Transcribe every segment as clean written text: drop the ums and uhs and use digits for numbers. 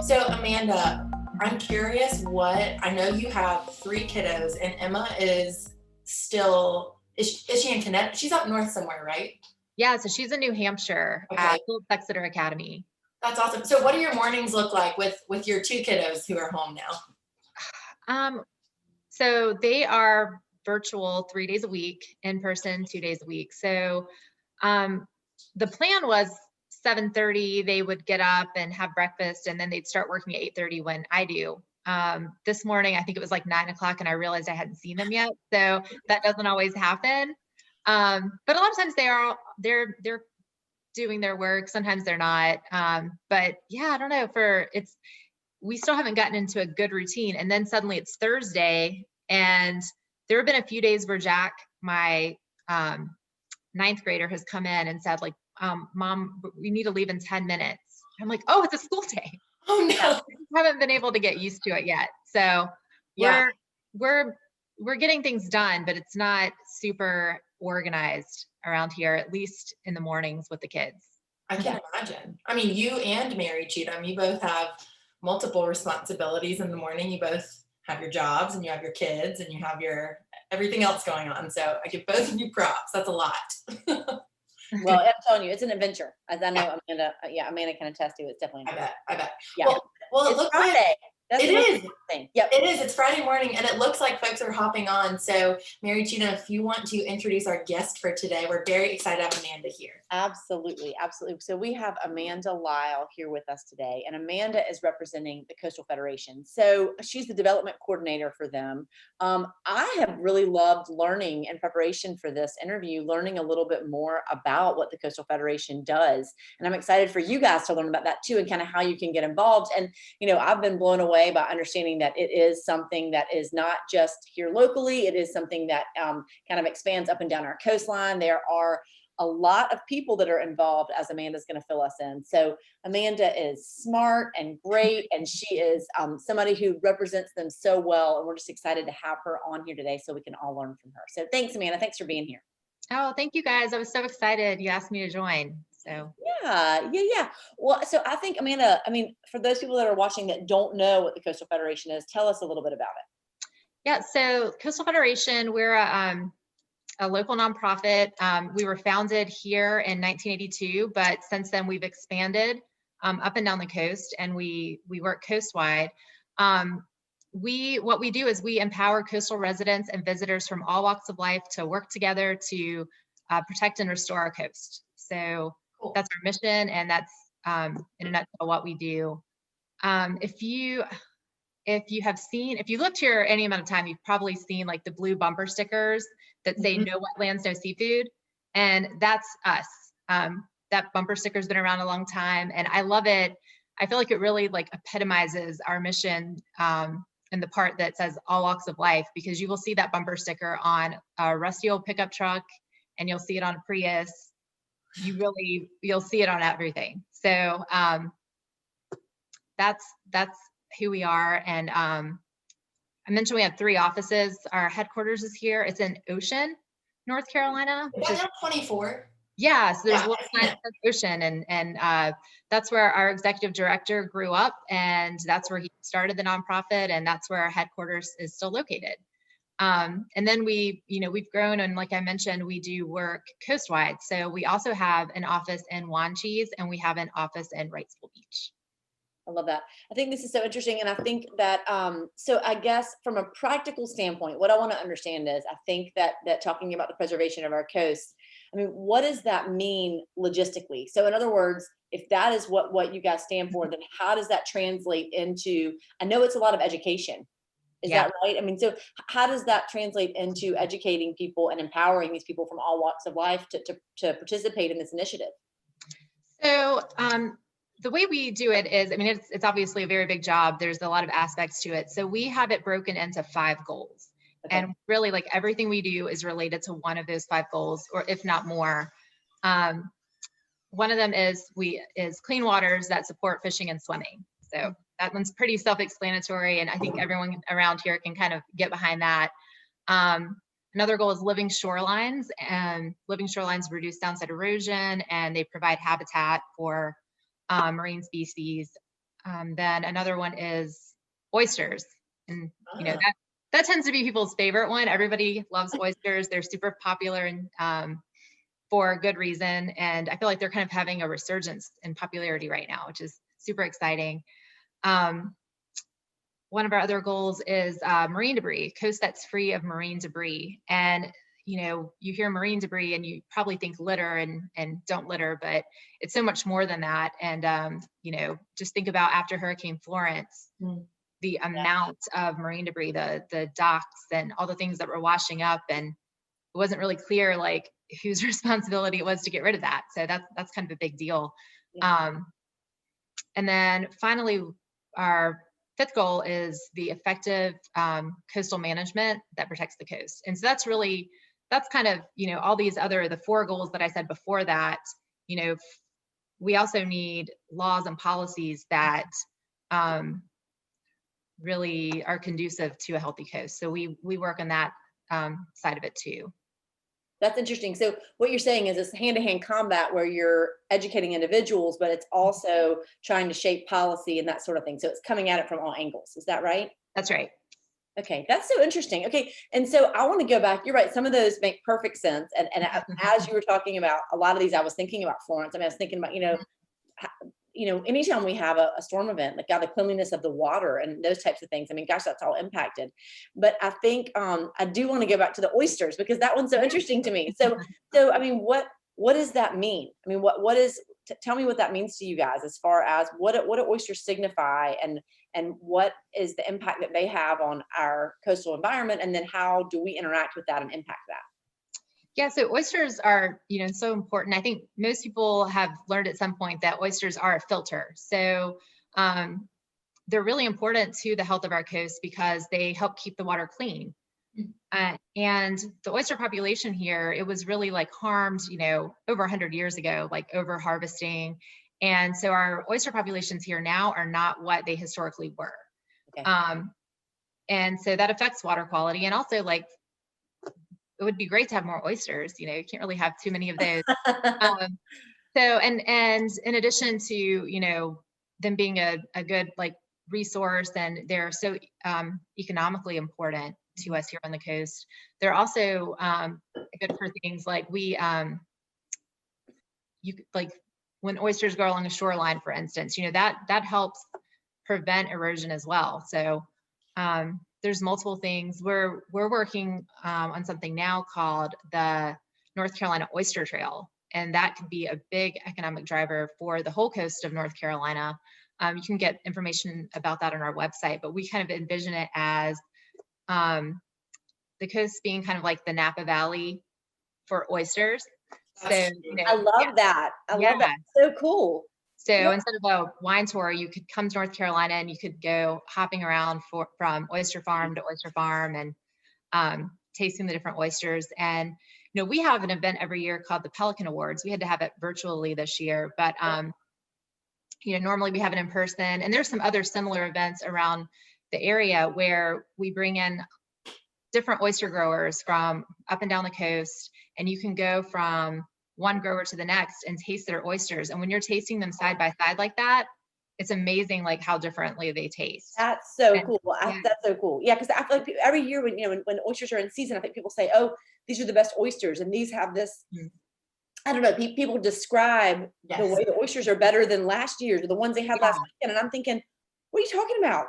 So Amanda, I'm curious I know you have three kiddos and Emma is still, is she in Connecticut? She's up north somewhere, right? Yeah, so she's in New Hampshire at Okay, Phillips Exeter Academy. that's awesome. So what do your mornings look like with your two kiddos who are home now? Um, so they are virtual 3 days a week, in person 2 days a week. So um, the plan was 7:30, they would get up and have breakfast, and then they'd start working at 8:30 when I do. This morning, I think it was like 9 o'clock, and I realized I hadn't seen them yet. So that doesn't always happen. But a lot of times they're doing their work. Sometimes they're not. But yeah, I don't know. We still haven't gotten into a good routine. And then suddenly it's Thursday, and there have been a few days where Jack, my ninth grader, has come in and said, like, Mom, we need to leave in 10 minutes. I'm like, oh, it's a school day. Oh Yeah, no. we just haven't been able to get used to it yet. So Yeah, we're we're we're getting things done, but it's not super organized around here, at least in the mornings with the kids. I can imagine. I mean, you and Mary Cheatham, you both have multiple responsibilities in the morning. You both have your jobs and you have your kids and you have your everything else going on. So I give both of you props. That's a lot. Well, I'm telling you, it's an adventure. As I Yeah, know Amanda, yeah, Amanda can attest to. It's definitely an I adventure. bet. I bet. Yeah, Well, it it's looks like Friday. That's it the most is. important thing. Yep. It is. It's Friday morning, and it looks like folks are hopping on. So, Mary Gina, if you want to introduce our guest for today, we're very excited to have Amanda here. Absolutely, absolutely. So we have Amanda Lyle here with us today, and Amanda is representing the Coastal Federation. So she's the development coordinator for them. I have really loved learning in preparation for this interview, learning a little bit more about what the Coastal Federation does, and I'm excited for you guys to learn about that too, and kind of how you can get involved. And I've been blown away by understanding that it is something that is not just here locally. It is something that kind of expands up and down our coastline. There are a lot of people that are involved, as Amanda's going to fill us in. So Amanda is smart and great, and she is somebody who represents them so well. And we're just excited to have her on here today so we can all learn from her. So thanks, Amanda. Thanks for being here. Oh, thank you guys. I was so excited you asked me to join. So Yeah. Well, so I think, Amanda, I mean, for those people that are watching that don't know what the Coastal Federation is, tell us a little bit about it. yeah, so Coastal Federation, we're a local nonprofit. We were founded here in 1982, but since then we've expanded up and down the coast, and we work coastwide. What we do is we empower coastal residents and visitors from all walks of life to work together to protect and restore our coast. So Cool. that's our mission, and that's in a nutshell what we do. If you looked here any amount of time, you've probably seen like the blue bumper stickers that say no wetlands, no seafood. And that's us. That bumper sticker's been around a long time, and I love it. I feel like it really like epitomizes our mission in the part that says all walks of life, because you will see that bumper sticker on a rusty old pickup truck, and you'll see it on a Prius. You'll see it on everything. So that's who we are. And I mentioned we have 3 offices. Our headquarters is here. It's in Ocean, North Carolina, Is that now 24? yeah. So there's a little Yeah. sign that says Ocean, and that's where our executive director grew up, and that's where he started the nonprofit, and that's where our headquarters is still located. And then we've grown, and like I mentioned, we do work coastwide. So we also have an office in Wanchese, and we have an office in Wrightsville Beach. I love that. I think this is so interesting. And I think that, so I guess from a practical standpoint, what I want to understand is, I think that talking about the preservation of our coast, I mean, what does that mean logistically? So in other words, if that is what you guys stand for, then how does that translate into, I know it's a lot of education. Is Yeah. that right? I mean, so how does that translate into educating people and empowering these people from all walks of life to participate in this initiative? So the way we do it is, I mean, it's obviously a very big job. There's a lot of aspects to it. So we have it broken into 5 goals. Okay. And really, like, everything we do is related to one of those 5 goals, or if not more. One of them is clean waters that support fishing and swimming. So that one's pretty self-explanatory, and I think everyone around here can kind of get behind that. Another goal is living shorelines, and living shorelines reduce downside erosion, and they provide habitat for marine species. Then another one is oysters. And, you know, Ah. that tends to be people's favorite one. Everybody loves oysters. They're super popular and for good reason. And I feel like they're kind of having a resurgence in popularity right now, which is super exciting. One of our other goals is marine debris, coast that's free of marine debris. And, you know, you hear marine debris and you probably think litter and don't litter, but it's so much more than that. And, you know, just think about after Hurricane Florence, the amount of marine debris, the docks and all the things that were washing up, and it wasn't really clear like whose responsibility it was to get rid of that. So that's kind of a big deal. Yeah. And then finally, our fifth goal is the effective coastal management that protects the coast. And so that's kind of, you know, all these other, the 4 goals that I said before that, you know, we also need laws and policies that really are conducive to a healthy coast. So we work on that side of it too. That's interesting. So what you're saying is it's hand-to-hand combat where you're educating individuals, but it's also trying to shape policy and that sort of thing. So it's coming at it from all angles. Is that right? That's right. Okay, that's so interesting. Okay, and so I want to go back. You're right. Some of those make perfect sense. And as you were talking about a lot of these, I was thinking about Florence. I mean, I was thinking about, anytime we have a storm event, like the cleanliness of the water and those types of things. I mean, gosh, that's all impacted. But I think I do want to go back to the oysters because that one's so interesting to me. So I mean, what does that mean? I mean, what is? Tell me what that means to you guys as far as what do oysters signify and what is the impact that they have on our coastal environment, and then how do we interact with that and impact that? Yeah, so oysters are, you know, so important. I think most people have learned at some point that oysters are a filter. So they're really important to the health of our coast because they help keep the water clean. And the oyster population here, it was really like harmed, you know, over 100 years ago, like over harvesting. And so our oyster populations here now are not what they historically were. Okay. And so that affects water quality, and also like it would be great to have more oysters. You know, you can't really have too many of those. So, and in addition to, you know, them being a good like resource, and they're so economically important to us here on the coast, they're also good for things like like when oysters go along a shoreline, for instance, you know, that helps prevent erosion as well. So there's multiple things. We're working on something now called the North Carolina Oyster Trail, and that could be a big economic driver for the whole coast of North Carolina. You can get information about that on our website, but we kind of envision it as the coast being kind of like the Napa Valley for oysters. So, you know, I love that. I love that. So cool. So instead of a wine tour, you could come to North Carolina and you could go hopping around from oyster farm to oyster farm and tasting the different oysters. And, you know, we have an event every year called the Pelican Awards. We had to have it virtually this year, but, you know, normally we have it in person. And there's some other similar events around the area where we bring in different oyster growers from up and down the coast, and you can go from one grower to the next and taste their oysters. And when you're tasting them side by side like that, it's amazing like how differently they taste. That's so cool. That's so cool. Yeah, because I feel like every year when oysters are in season, I think people say, "Oh, these are the best oysters," and these have this. I don't know. People describe the way the oysters are better than last year's or the ones they had last weekend, and I'm thinking, what are you talking about?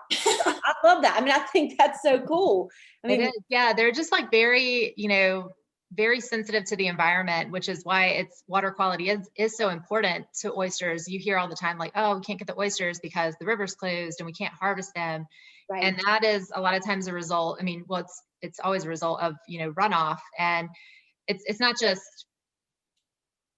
I love that. I mean, I think that's so cool. I mean, yeah, they're just like very, you know, very sensitive to the environment, which is why its water quality is so important to oysters. You hear all the time like, oh, we can't get the oysters because the river's closed and we can't harvest them. Right. And that is a lot of times a result. I mean, well, it's always a result of, you know, runoff. And it's not just,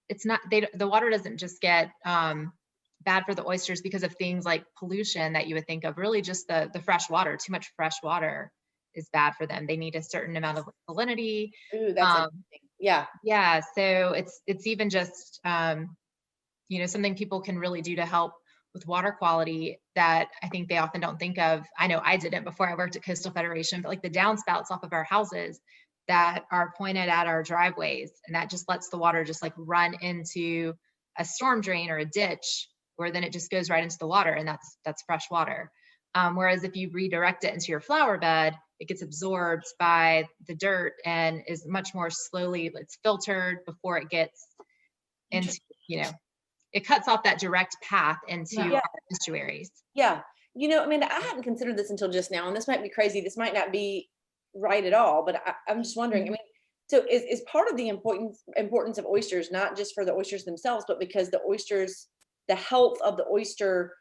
the water doesn't just get bad for the oysters because of things like pollution that you would think of. Really just the fresh water. Too much fresh water is bad for them. They need a certain amount of salinity. Ooh, that's yeah. So it's even just you know, something people can really do to help with water quality that I think they often don't think of. I know I didn't before I worked at Coastal Federation, but like the downspouts off of our houses that are pointed at our driveways, and that just lets the water just like run into a storm drain or a ditch. where then it just goes right into the water, and that's fresh water. Whereas if you redirect it into your flower bed, it gets absorbed by the dirt and is much more slowly, it's filtered before it gets into, it cuts off that direct path into Yeah. our estuaries. Yeah. Amanda, I hadn't considered this until just now, and this might be crazy. This might not be right at all, but I'm just wondering, I mean, so is part of the importance of oysters, not just for the oysters themselves, but because the health of the oyster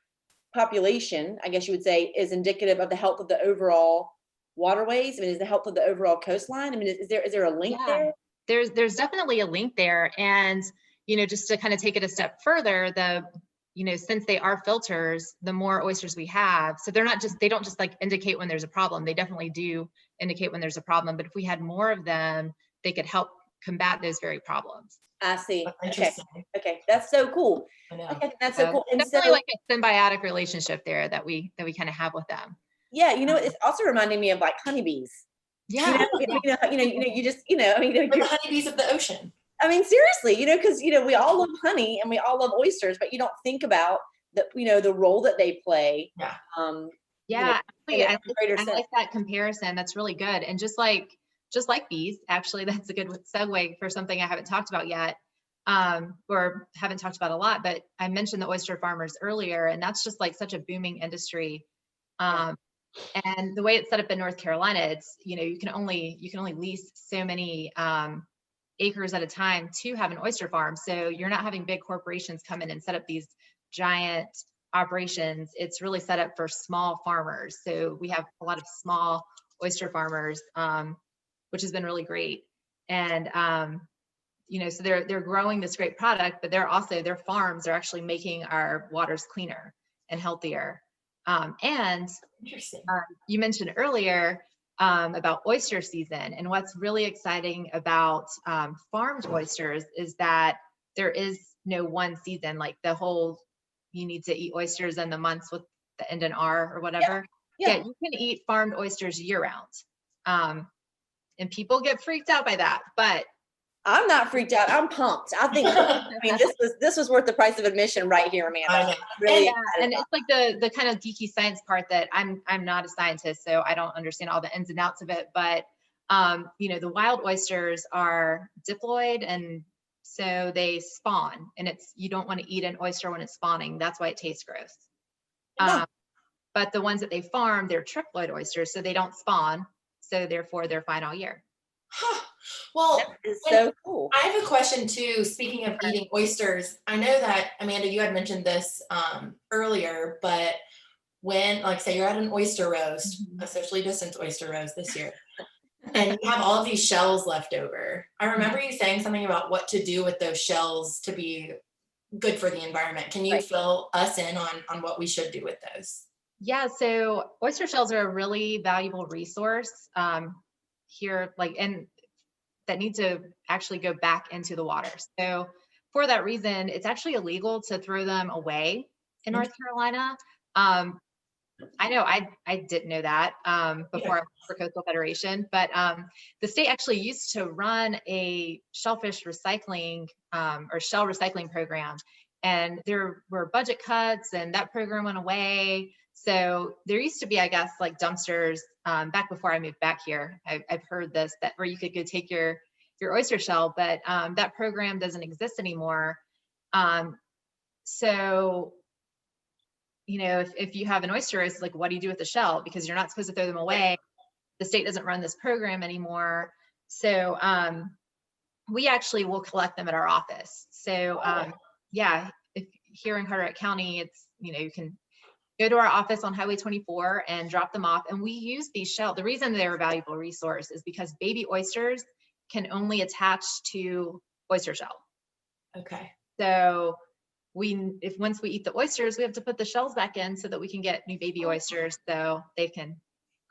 population, I guess you would say, is indicative of the health of the overall waterways? I mean, is the health of the overall coastline? I mean, is there a link there? There's definitely a link there. And, just to kind of take it a step further, since they are filters, the more oysters we have, so they don't just like indicate when there's a problem. They definitely do indicate when there's a problem. But if we had more of them, they could help combat those very problems. I see. That's Okay. Okay. That's so cool. I know. Okay. That's so cool. And Definitely so, like a symbiotic relationship there that we kind of have with them. yeah, it's also reminding me of like honeybees. Yeah. You just, I mean, We're the honeybees of the ocean. I mean, seriously, because, we all love honey and we all love oysters, but you don't think about the role that they play. Yeah. In a greater I sense. like that comparison. That's really good. And just like bees, actually, that's a good segue for something I haven't talked about yet, or haven't talked about a lot, but I mentioned the oyster farmers earlier, and that's just like such a booming industry. And the way it's set up in North Carolina, it's, you can only lease so many acres at a time to have an oyster farm. So you're not having big corporations come in and set up these giant operations. It's really set up for small farmers. So we have a lot of small oyster farmers, which has been really great. And so they're growing this great product, but their farms are actually making our waters cleaner and healthier. And Interesting. You mentioned earlier about oyster season, and what's really exciting about farmed oysters is that there is no one season, like you need to eat oysters in the months with the end in R or whatever. Yeah, you can eat farmed oysters year round. And people get freaked out by that, but I'm not freaked out. I'm pumped. I think, this was worth the price of admission right here, Amanda. I know. Really and it's like the kind of geeky science part that I'm not a scientist, so I don't understand all the ins and outs of it. But the wild oysters are diploid, and so they spawn, and you don't want to eat an oyster when it's spawning. That's why it tastes gross. But the ones that they farm, they're triploid oysters, so they don't spawn, so therefore they're fine all year. Well, that is so cool. I have a question too. Speaking of eating oysters, I know that, Amanda, you had mentioned this earlier, but when, like, say you're at an oyster roast, a socially distanced oyster roast this year, and you have all of these shells left over, I remember you saying something about what to do with those shells to be good for the environment. Can you fill us in on what we should do with those? Yeah, so oyster shells are a really valuable resource here, and that need to actually go back into the water. So for that reason, it's actually illegal to throw them away in North Carolina. I know I didn't know that before I worked for Coastal Federation, but the state actually used to run a shellfish recycling or shell recycling program, and there were budget cuts and that program went away. So there used to be, I guess, like dumpsters back before I moved back here. I've heard this, that where you could go take your oyster shell, but that program doesn't exist anymore. So, if you have an oyster, it's like, what do you do with the shell? Because you're not supposed to throw them away. The state doesn't run this program anymore. So we actually will collect them at our office. So if here in Carteret County, it's, you can go to our office on Highway 24 and drop them off. And we use these shells. The reason they're a valuable resource is because baby oysters can only attach to oyster shell. Okay. So once we eat the oysters, we have to put the shells back in so that we can get new baby oysters so they can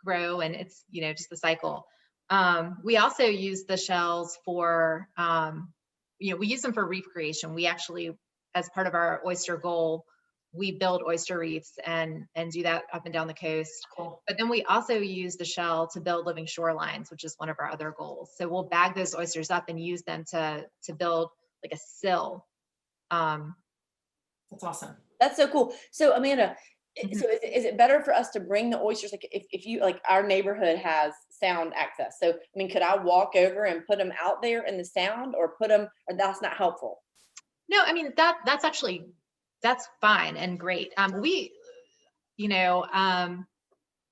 grow, and it's, just the cycle. We also use the shells for, we use them for reef creation. We actually, as part of our oyster goal, we build oyster reefs and do that up and down the coast. Cool. But then we also use the shell to build living shorelines, which is one of our other goals. So we'll bag those oysters up and use them to build like a sill. That's awesome. That's so cool. So Amanda, Mhm. so is it better for us to bring the oysters? Like if you, like, our neighborhood has sound access. So, I mean, could I walk over and put them out there in the sound, or put them, or that's not helpful? No, I mean, that's actually, that's fine and great. You know,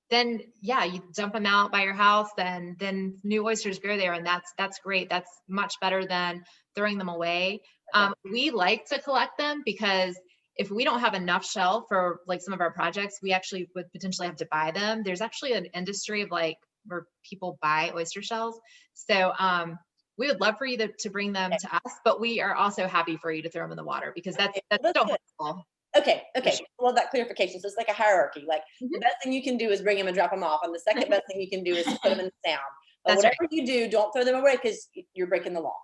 then yeah, you dump them out by your house, then new oysters grow there, and that's great. That's much better than throwing them away. Okay. We like to collect them because if we don't have enough shell for like some of our projects, we actually would potentially have to buy them. There's actually an industry of like where people buy oyster shells. So we would love for you to bring them to us, but we are also happy for you to throw them in the water because Okay, that's well, still that's good. helpful. Okay, For okay. sure. Well, that clarification. So it's like a hierarchy. Like, the Mhm. best thing you can do is bring them and drop them off, and the second best thing you can do is to put them in the sound. But That's right. whatever you do, don't throw them away, because you're breaking the law.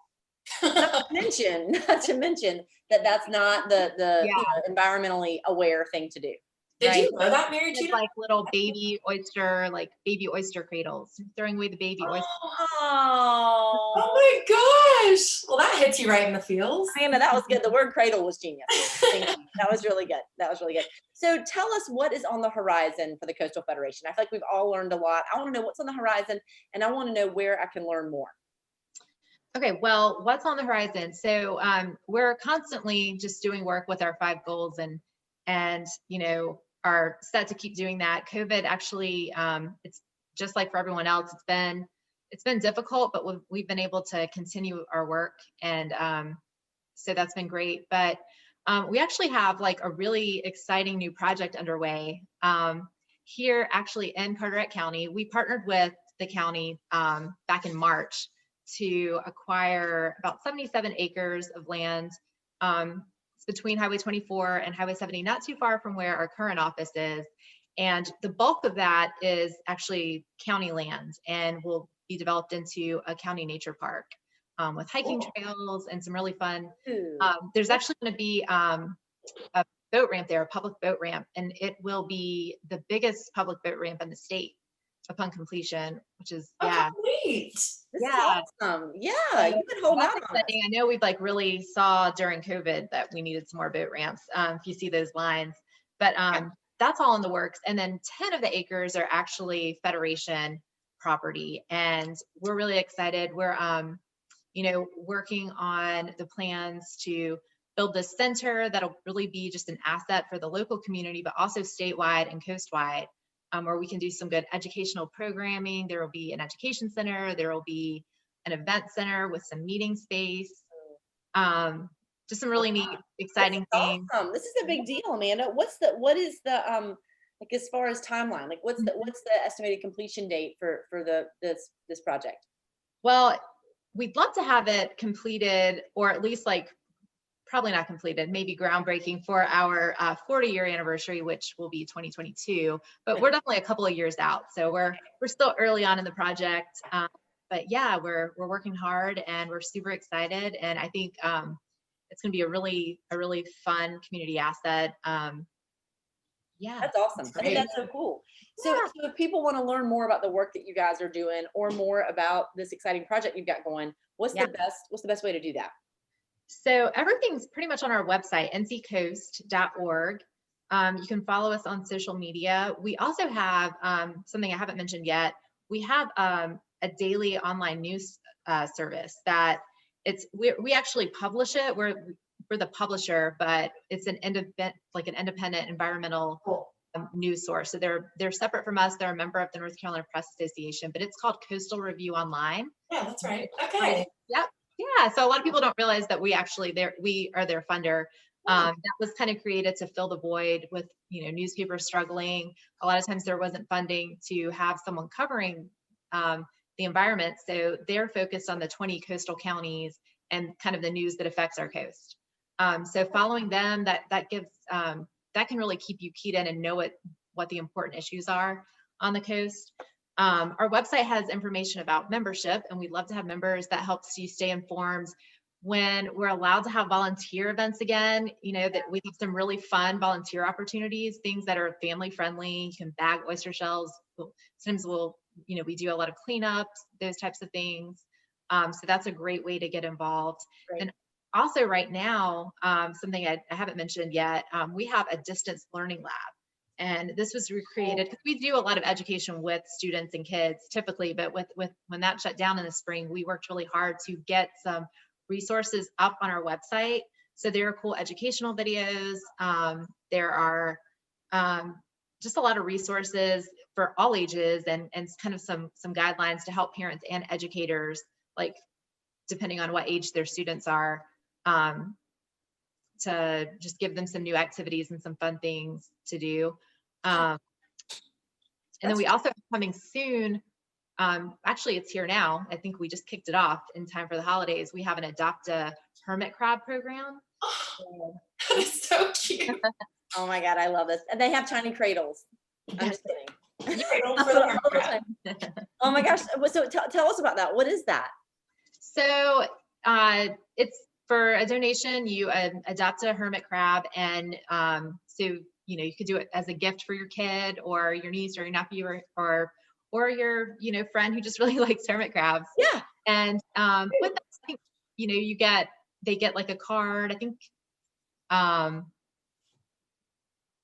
Not to mention, not to mention that that's not the Yeah, environmentally aware thing to do. Did right. you know that, Mary It's Judah? like little baby oyster cradles, throwing away the baby oyster. Oh, Oh my gosh. Well, that hits you right in the feels. Amanda, that was good. The word cradle was genius. Thank you. That was really good. That was really good. So tell us what is on the horizon for the Coastal Federation. I feel like we've all learned a lot. I want to know what's on the horizon, and I want to know where I can learn more. Okay, well, what's on the horizon? So we're constantly just doing work with our 5 goals, and are set to keep doing that. COVID actually, it's just like for everyone else. It's been difficult, but we've been able to continue our work, and so that's been great. But we actually have like a really exciting new project underway here, actually in Carteret County. We partnered with the county back in March to acquire about 77 acres of land. It's between Highway 24 and Highway 70, not too far from where our current office is. And the bulk of that is actually county land and will be developed into a county nature park with hiking Cool. trails and some really fun. Ooh. There's actually going to be a boat ramp there, a public boat ramp, and it will be the biggest public boat ramp in the state upon completion, which is, Okay, yeah, neat. This is yeah. awesome. Yeah, So you've been holding that's out on us. exciting. I know we've like really saw during COVID that we needed some more boat ramps. If you see those lines, but that's all in the works. And then 10 of the acres are actually Federation property, and we're really excited. We're working on the plans to build this center that'll really be just an asset for the local community, but also statewide and coastwide, where we can do some good educational programming. There will be an education center. There will be an event center with some meeting space. Just some really neat, exciting This is things. awesome. This is a big deal, Amanda. What is the like, as far as timeline? Like, what's the estimated completion date for this project? Well, we'd love to have it completed, or at least like probably not completed, maybe groundbreaking for our 40-year anniversary, which will be 2022. But we're definitely a couple of years out, so we're still early on in the project. But yeah, we're working hard and we're super excited, and I think it's going to be a really fun community asset. Yeah, That's awesome. I think that's so cool. So, yeah. so if people want to learn more about the work that you guys are doing, or more about this exciting project you've got going, what's Yeah. the best way to do that? So everything's pretty much on our website, nccoast.org. You can follow us on social media. We also have something I haven't mentioned yet. We have a daily online news service that we actually publish it. We're the publisher, but it's an independent environmental Cool. news source. So they're separate from us. They're a member of the North Carolina Press Association, but it's called Coastal Review Online. Yeah, that's right. Okay. Yep. Yeah. So a lot of people don't realize that we are their funder. That was kind of created to fill the void with, newspapers struggling. A lot of times there wasn't funding to have someone covering the environment. So they're focused on the 20 coastal counties and kind of the news that affects our coast. So following them, that gives, that can really keep you keyed in and know what the important issues are on the coast. Our website has information about membership, and we'd love to have members. That helps you stay informed when we're allowed to have volunteer events again. That we have some really fun volunteer opportunities, things that are family friendly. You can bag oyster shells. Sometimes we do a lot of cleanups, those types of things. So that's a great way to get involved. Great. And also right now, something I haven't mentioned yet, we have a distance learning lab. And this was recreated because we do a lot of education with students and kids typically, but with when that shut down in the spring, we worked really hard to get some resources up on our website. So there are cool educational videos. There are just a lot of resources for all ages and kind of some guidelines to help parents and educators, like depending on what age their students are, to just give them some new activities and some fun things to do. And then we also have coming soon, actually it's here now. I think we just kicked it off in time for the holidays. We have an Adopt a Hermit Crab program. That is so cute. Oh my God, I love this. And they have tiny cradles. I'm just kidding. Cradle for the hermit crab. Oh my gosh. So tell us about that. What is that? So it's for a donation, you adopt a hermit crab, and so you could do it as a gift for your kid or your niece or your nephew or your friend who just really likes hermit crabs. Yeah. And with that, I think they get like a card. I think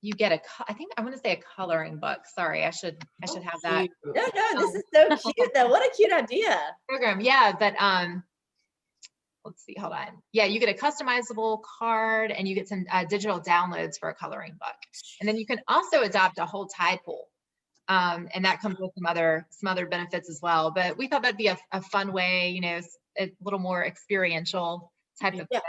you get I think I want to say a coloring book. Sorry, I should have that. No, this is so cute though. What a cute idea. Program. Yeah, but let's see, hold on. Yeah, you get a customizable card and you get some digital downloads for a coloring book. And then you can also adopt a whole tide pool. And that comes with some other benefits as well. But we thought that'd be a fun way, a little more experiential type of thing.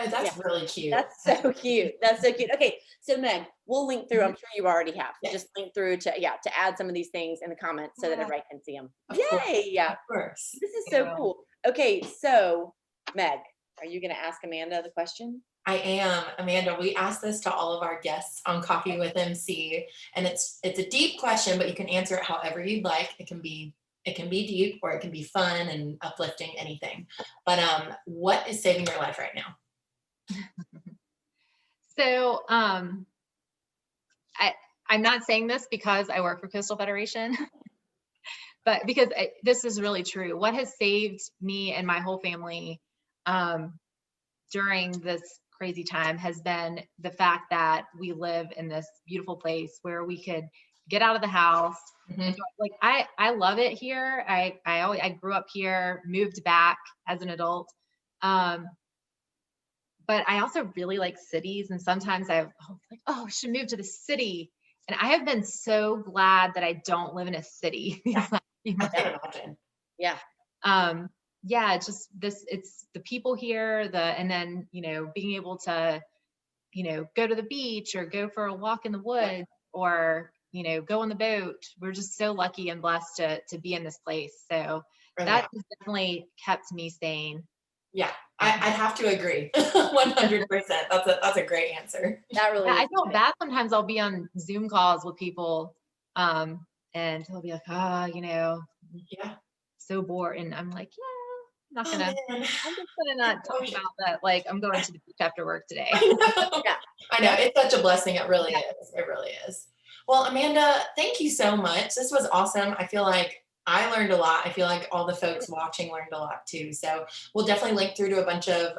Oh, that's really cute. That's so cute. That's so cute. Okay, so Meg, we'll link through. I'm sure you already have. Yeah. Just link through to add some of these things in the comments so that everybody can see them. Of Yay! course. Yeah, Of course. this is so cool. Okay, so Meg, are you going to ask Amanda the question? I am. Amanda, we asked this to all of our guests on Coffee with MC, and it's a deep question, but you can answer it however you'd like. It can be deep or it can be fun and uplifting, anything. But what is saving your life right now? So I'm not saying this because I work for Coastal Federation, but because this is really true. What has saved me and my whole family during this crazy time has been the fact that we live in this beautiful place where we could get out of the house. Mhm. Like I love it here. I grew up here, moved back as an adult. But I also really like cities, and sometimes I'm like, oh, I should move to the city. And I have been so glad that I don't live in a city. I can imagine. Yeah. Yeah, it's just it's the people here, and then, being able to, go to the beach or go for a walk in the woods or, go on the boat. We're just so lucky and blessed to be in this place. So that has definitely kept me sane. Yeah, I'd have to agree. 100%. That's a great answer. That really I is. feel bad sometimes. I'll be on Zoom calls with people, and they'll be like, Yeah. so bored. And I'm like, I'm just gonna not talk about that. Like, I'm going to the beach after work today. I know. It's such a blessing. It really is. It really is. Well, Amanda, thank you so much. This was awesome. I feel like I learned a lot. I feel like all the folks watching learned a lot too. So we'll definitely link through to a bunch of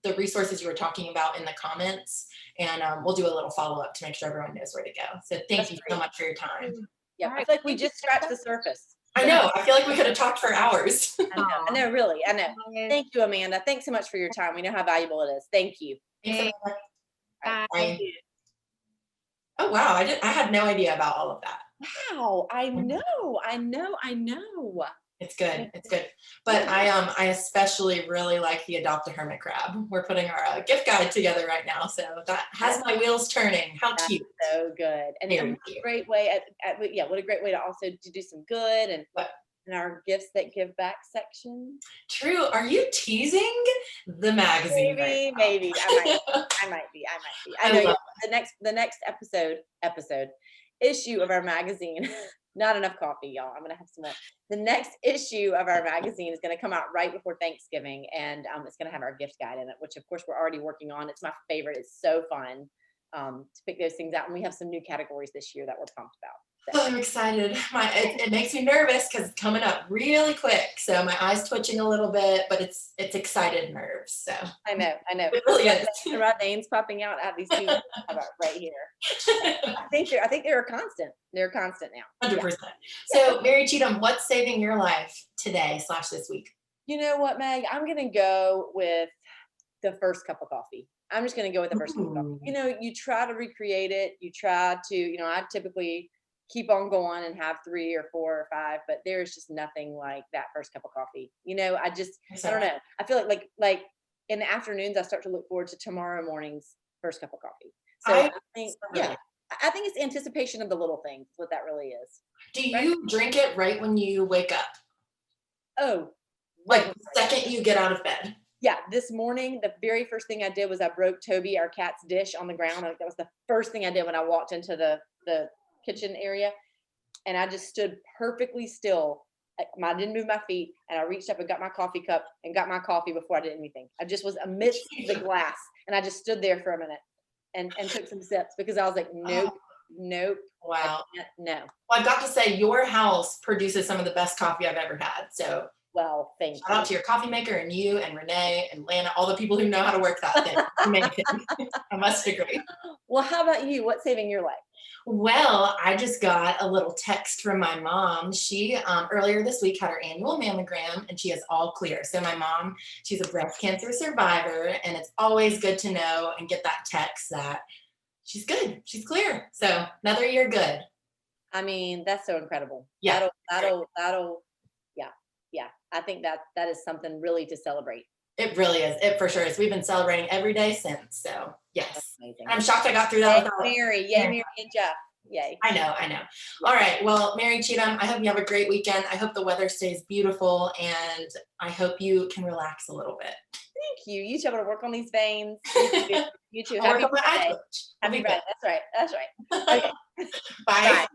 the resources you were talking about in the comments, and we'll do a little follow-up to make sure everyone knows where to go. So thank you so much for your time. Yeah, I feel like we just scratched the surface. I know. I feel like we could have talked for hours. I know, really. I know. Thank you, Amanda. Thanks so much for your time. We know how valuable it is. Thank you. Thanks, Bye. Amanda. Bye. Oh, wow. I had no idea about all of that. Wow. I know. It's good. It's good. But I especially really like the Adopt a Hermit Crab. We're putting our gift guide together right now. So that has my wheels turning. How cute. So good. And Very a cute. great way what a great way to also to do some good and our gifts that give back section. True. Are you teasing the magazine? Maybe. I might be. I know the next issue of our magazine. Not enough coffee, y'all. I'm gonna have some more. The next issue of our magazine is gonna come out right before Thanksgiving, and it's gonna have our gift guide in it, which of course we're already working on. It's my favorite. It's so fun to pick those things out, and we have some new categories this year that we're pumped about. Oh, I'm excited. It makes me nervous because it's coming up really quick. So my eyes twitching a little bit, but it's excited nerves. So I know. it really is. The red veins popping out. I have these two right here. I think they're a constant. They're a constant now. 100%. So Mary Cheatham, what's saving your life today / this week? You know what, Meg? I'm gonna go with the first cup of coffee. I'm just gonna go with the first cup of coffee. You know, you try to recreate it. You try to, I typically keep on going and have 3 or 4 or 5, but there's just nothing like that first cup of coffee. I don't know. I feel like in the afternoons, I start to look forward to tomorrow morning's first cup of coffee. So I think, I think it's anticipation of the little things, what that really is. Do you drink it right when you wake up? Oh, like the second you get out of bed? Yeah, this morning, the very first thing I did was I broke Toby, our cat's dish on the ground. That was the first thing I did when I walked into the kitchen area. And I just stood perfectly still. I didn't move my feet. And I reached up and got my coffee cup and got my coffee before I did anything. I just was amidst the glass. And I just stood there for a minute and took some sips because I was like, nope. Wow. No. Well, I've got to say, your house produces some of the best coffee I've ever had. So well, thank you. Shout out to your coffee maker and you and Renee and Lana, all the people who know how to work that thing. Amazing. I must agree. Well, how about you? What's saving your life? Well, I just got a little text from my mom. She earlier this week had her annual mammogram and she is all clear. So my mom, she's a breast cancer survivor, and it's always good to know and get that text that she's good, she's clear. So another year good. I mean, that's so incredible. Yeah. That'll yeah. I think that is something really to celebrate. It really is. It for sure is. We've been celebrating every day since. So yes. And I'm shocked I got through that. Mary, yay, Mary and Jeff. Yay. I know. All right. Well, Mary Cheatham, I hope you have a great weekend. I hope the weather stays beautiful and I hope you can relax a little bit. Thank you. You two are going to work on these veins. You too. I'll work on my eye twitch. Happy birthday. That's right. Okay. Bye.